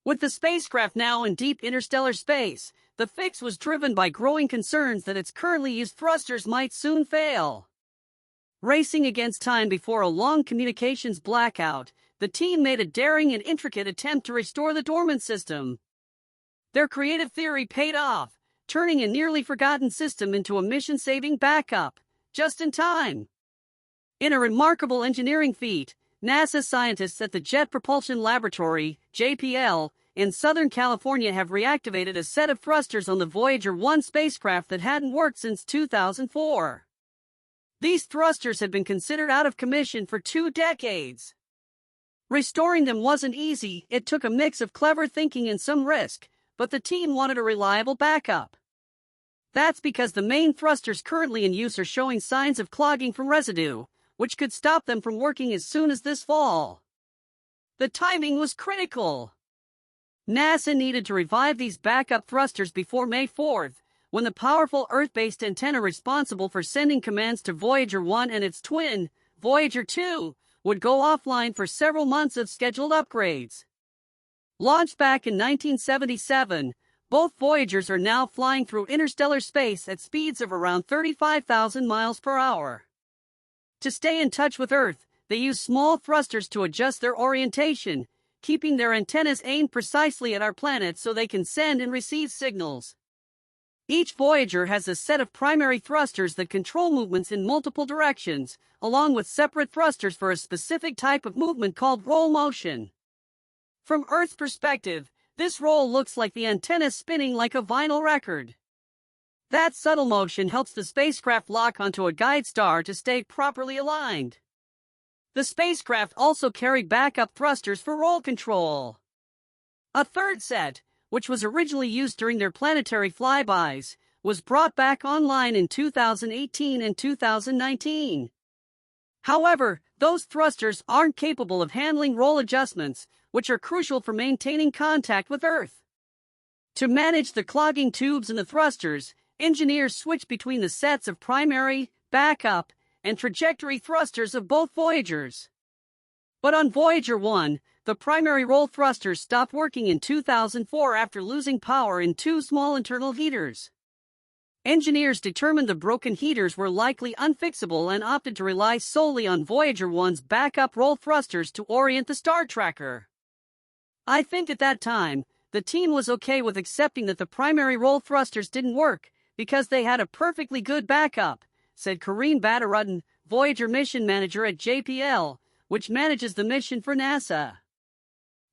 With the spacecraft now in deep interstellar space, the fix was driven by growing concerns that its currently used thrusters might soon fail. Racing against time before a long communications blackout, the team made a daring and intricate attempt to restore the dormant system. Their creative theory paid off, turning a nearly forgotten system into a mission-saving backup, just in time. In a remarkable engineering feat, NASA scientists at the Jet Propulsion Laboratory, JPL, in Southern California have reactivated a set of thrusters on the Voyager 1 spacecraft that hadn't worked since 2004. These thrusters had been considered out of commission for 2 decades. Restoring them wasn't easy. It took a mix of clever thinking and some risk, but the team wanted a reliable backup. That's because the main thrusters currently in use are showing signs of clogging from residue, which could stop them from working as soon as this fall. The timing was critical. NASA needed to revive these backup thrusters before May 4th, when the powerful Earth-based antenna responsible for sending commands to Voyager 1 and its twin, Voyager 2, would go offline for several months of scheduled upgrades. Launched back in 1977, both Voyagers are now flying through interstellar space at speeds of around 35,000 miles per hour. To stay in touch with Earth, they use small thrusters to adjust their orientation, keeping their antennas aimed precisely at our planet so they can send and receive signals. Each Voyager has a set of primary thrusters that control movements in multiple directions, along with separate thrusters for a specific type of movement called roll motion. From Earth's perspective, this roll looks like the antenna spinning like a vinyl record. That subtle motion helps the spacecraft lock onto a guide star to stay properly aligned. The spacecraft also carried backup thrusters for roll control. A third set, which was originally used during their planetary flybys, was brought back online in 2018 and 2019. However, those thrusters aren't capable of handling roll adjustments, which are crucial for maintaining contact with Earth. To manage the clogging tubes in the thrusters, engineers switched between the sets of primary, backup, and trajectory thrusters of both Voyagers. But on Voyager 1, the primary roll thrusters stopped working in 2004 after losing power in 2 small internal heaters. Engineers determined the broken heaters were likely unfixable and opted to rely solely on Voyager 1's backup roll thrusters to orient the star tracker. I think at that time, the team was okay with accepting that the primary roll thrusters didn't work, because they had a perfectly good backup, said Karine Badarudin, Voyager mission manager at JPL, which manages the mission for NASA.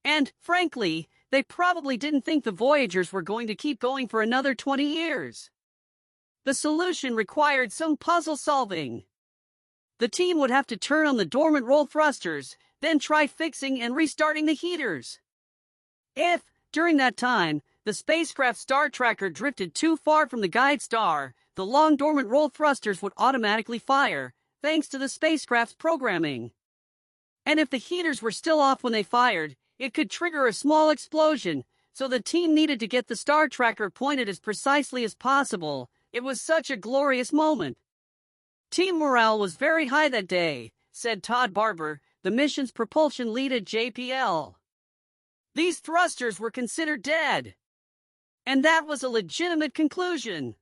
And, frankly, they probably didn't think the Voyagers were going to keep going for another 20 years. The solution required some puzzle solving. The team would have to turn on the dormant roll thrusters, then try fixing and restarting the heaters. If, during that time, the spacecraft star tracker drifted too far from the guide star, the long dormant roll thrusters would automatically fire, thanks to the spacecraft's programming. And if the heaters were still off when they fired, it could trigger a small explosion, so the team needed to get the star tracker pointed as precisely as possible. It was such a glorious moment. Team morale was very high that day, said Todd Barber, the mission's propulsion lead at JPL. These thrusters were considered dead. And that was a legitimate conclusion.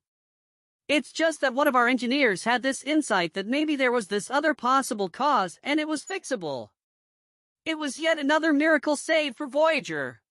It's just that one of our engineers had this insight that maybe there was this other possible cause and it was fixable. It was yet another miracle save for Voyager.